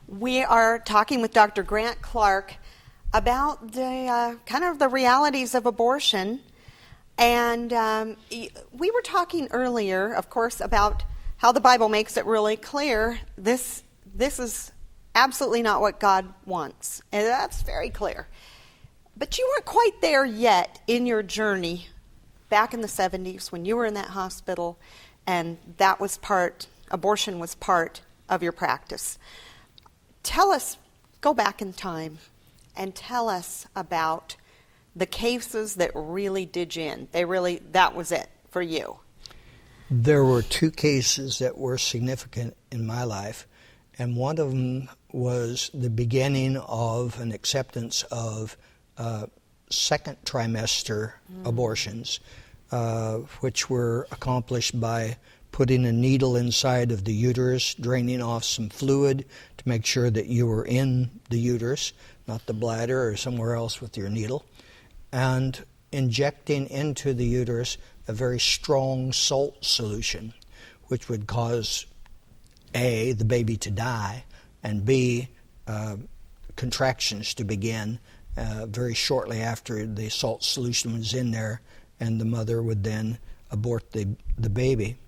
We are talking with Dr. Grant Clark about the kind of the realities of abortion. And we were talking earlier, of course, about how the Bible makes it really clear this is absolutely not what God wants. And that's very clear. But you weren't quite there yet in your journey back in the 70s when you were in that hospital, and that was abortion was part of your practice. Tell us, go back in time and tell us about the cases that really did you in. That was it for you. There were two cases that were significant in my life, and one of them was the beginning of an acceptance of second trimester abortions, which were accomplished by putting a needle inside of the uterus, draining off some fluid to make sure that you were in the uterus, not the bladder or somewhere else with your needle, and injecting into the uterus a very strong salt solution, which would cause A, the baby to die, and B, contractions to begin very shortly after the salt solution was in there, and the mother would then abort the baby.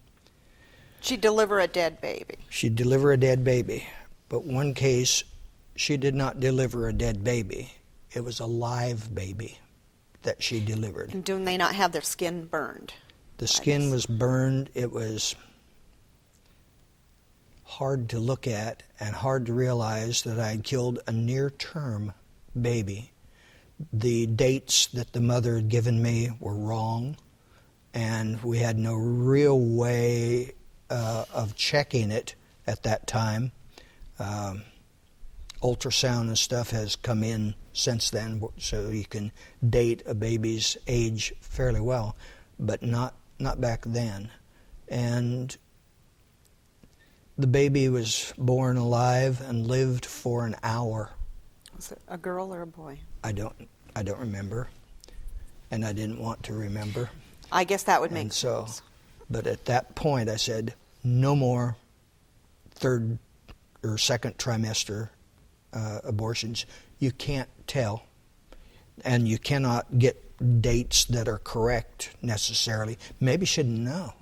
She'd deliver a dead baby. She'd deliver a dead baby. But one case, she did not deliver a dead baby. It was a live baby that she delivered. And do they not have their skin burned? The skin was burned. It was hard to look at and hard to realize that I had killed a near-term baby. The dates that the mother had given me were wrong, and we had no real way of checking it at that time. Ultrasound and stuff has come in since then, so you can date a baby's age fairly well, but not back then. And the baby was born alive and lived for an hour. Was it a girl or a boy? I don't remember, and I didn't want to remember. I guess that would make sense. But at that point I said, no more third or second trimester abortions. You can't tell, and you cannot get dates that are correct necessarily. Maybe shouldn't know.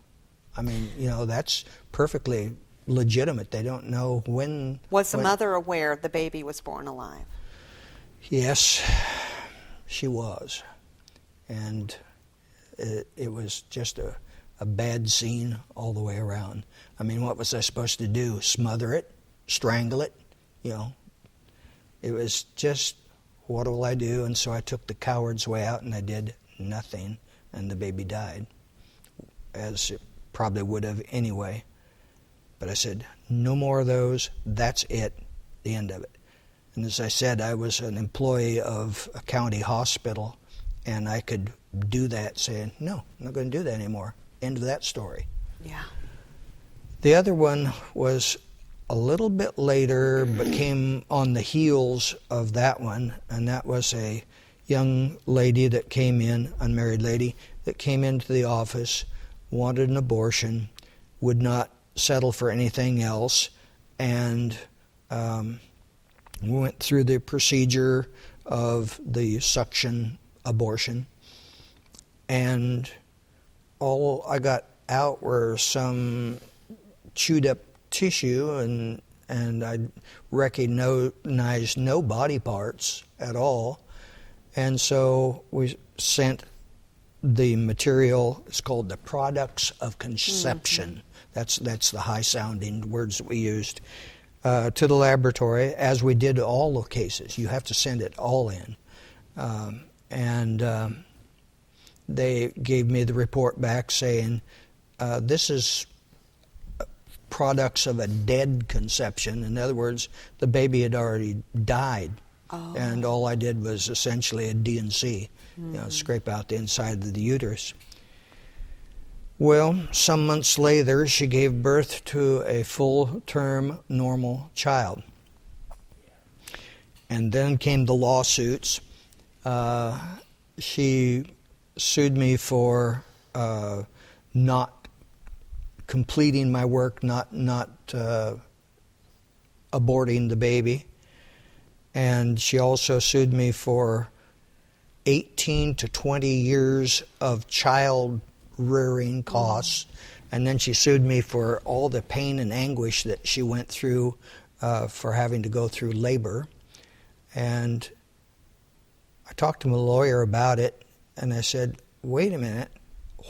I mean, that's perfectly legitimate. They don't know when. Was the mother aware the baby was born alive? Yes, she was. And it was just a bad scene all the way around. I mean, what was I supposed to do? Smother it? Strangle it? It was just, what will I do? And so I took the coward's way out and I did nothing, and the baby died, as it probably would have anyway. But I said, no more of those. That's it. The end of it. And as I said, I was an employee of a county hospital, and I could do that, saying, no, I'm not going to do that anymore. End of that story. Yeah. The other one was a little bit later, but came on the heels of that one, and that was a young lady that came in, unmarried lady, that came into the office, wanted an abortion, would not settle for anything else, and went through the procedure of the suction abortion, and all I got out were some chewed up tissue, and I recognized no body parts at all. And so we sent the material, it's called the products of conception. Mm-hmm. That's the high sounding words that we used, to the laboratory, as we did all the cases. You have to send it all in. And they gave me the report back saying, this is products of a dead conception. In other words, the baby had already died. Oh. And all I did was essentially a D&C, scrape out the inside of the uterus. Well, some months later, she gave birth to a full-term normal child. And then came the lawsuits. She sued me for not completing my work, not aborting the baby. And she also sued me for 18 to 20 years of child rearing costs. And then she sued me for all the pain and anguish that she went through for having to go through labor. And I talked to my lawyer about it, and I said, wait a minute,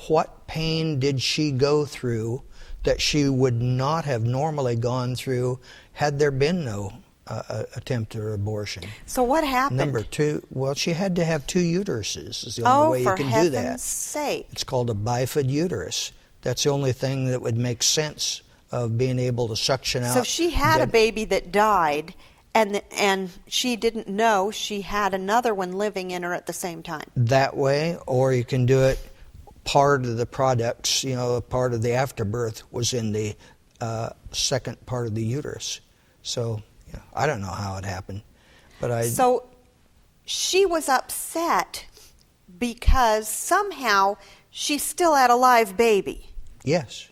what pain did she go through that she would not have normally gone through had there been no attempt at abortion? So what happened? Number two, well, she had to have 2 uteruses. Is the only way you can do that. Oh, for heaven's sake. It's called a bifid uterus. That's the only thing that would make sense of being able to suction out. So she had a baby that died, and she didn't know she had another one living in her at the same time. That way, or you can do it, part of the products, part of the afterbirth was in the second part of the uterus. So I don't know how it happened, but So she was upset because somehow she still had a live baby. Yes.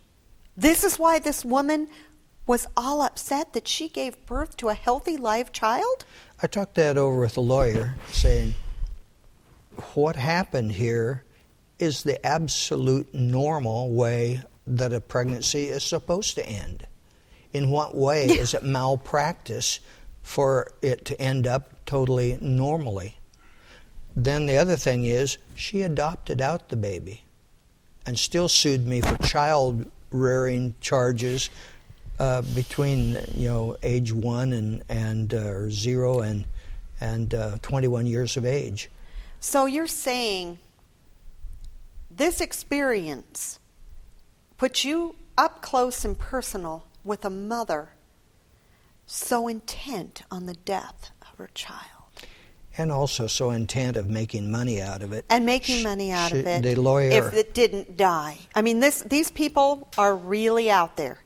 This is why this woman was all upset that she gave birth to a healthy live child? I talked that over with a lawyer, saying, what happened here is the absolute normal way that a pregnancy is supposed to end. In what way is it malpractice for it to end up totally normally? Then the other thing is, she adopted out the baby and still sued me for child rearing charges between age 1 and 0 and 21 years of age. So you're saying this experience puts you up close and personal with a mother so intent on the death of her child. And also so intent of making money out of it. And making money out of it the lawyer, if it didn't die. I mean, these people are really out there.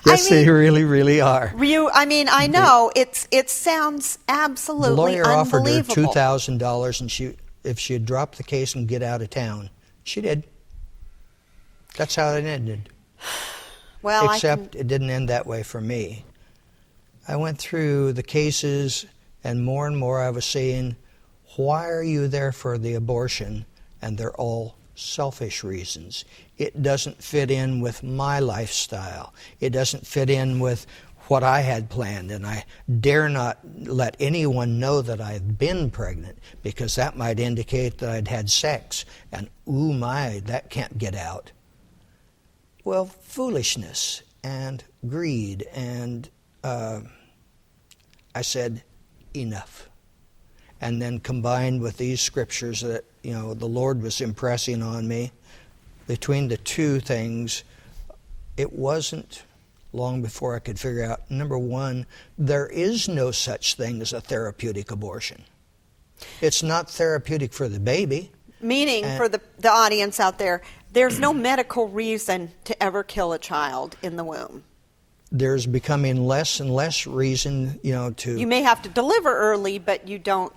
Yes, they really, really are. I know. It sounds absolutely unbelievable. The lawyer offered her $2,000, and if she had dropped the case and get out of town, she did. That's how it ended. Well, except it didn't end that way for me. I went through the cases, and more I was saying, why are you there for the abortion? And they're all selfish reasons. It doesn't fit in with my lifestyle. It doesn't fit in with what I had planned, and I dare not let anyone know that I've been pregnant, because that might indicate that I'd had sex, and ooh my, that can't get out. Well, foolishness and greed, and I said, enough. And then combined with these scriptures that the Lord was impressing on me, between the two things, it wasn't long before I could figure out, number one, there is no such thing as a therapeutic abortion. It's not therapeutic for the baby. Meaning, for the audience out there, there's no medical reason to ever kill a child in the womb. There's becoming less and less reason, to... You may have to deliver early, but you don't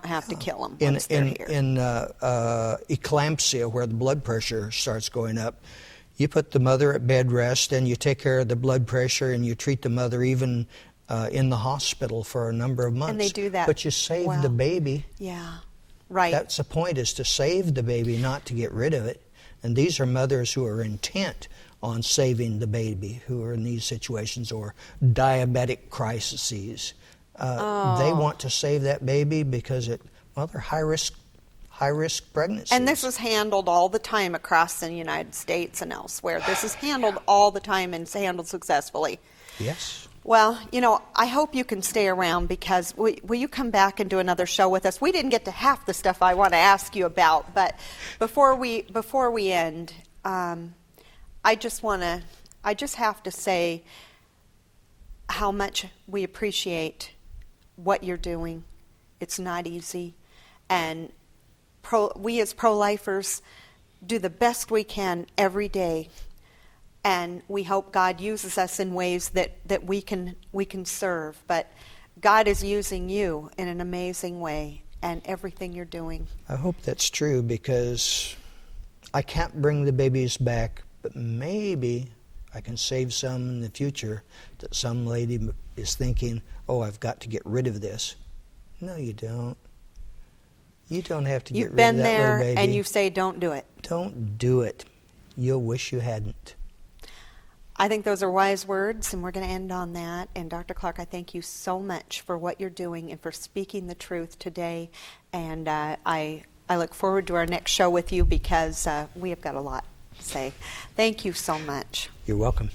have to kill them once they're here. In eclampsia, where the blood pressure starts going up, you put the mother at bed rest, and you take care of the blood pressure, and you treat the mother even in the hospital for a number of months. And they do that. But you save the baby. Yeah, right. That's the point, is to save the baby, not to get rid of it. And these are mothers who are intent on saving the baby, who are in these situations, or diabetic crises. They want to save that baby because they're high risk pregnancies. And this is handled all the time across the United States and elsewhere. This is handled all the time, and it's handled successfully. Yes. Well, I hope you can stay around, because will you come back and do another show with us? We didn't get to half the stuff I want to ask you about, but before we end, I just have to say how much we appreciate what you're doing. It's not easy, and we as pro-lifers do the best we can every day, and we hope God uses us in ways that we can serve. But God is using you in an amazing way, and everything you're doing. I hope that's true, because I can't bring the babies back, but maybe I can save some in the future that some lady is thinking, oh, I've got to get rid of this. No, you don't. You don't have to get rid of that little baby. You've been there, and you say, don't do it. Don't do it. You'll wish you hadn't. I think those are wise words, and we're going to end on that. And Dr. Clark, I thank you so much for what you're doing and for speaking the truth today. And I look forward to our next show with you because we have got a lot to say. Thank you so much. You're welcome.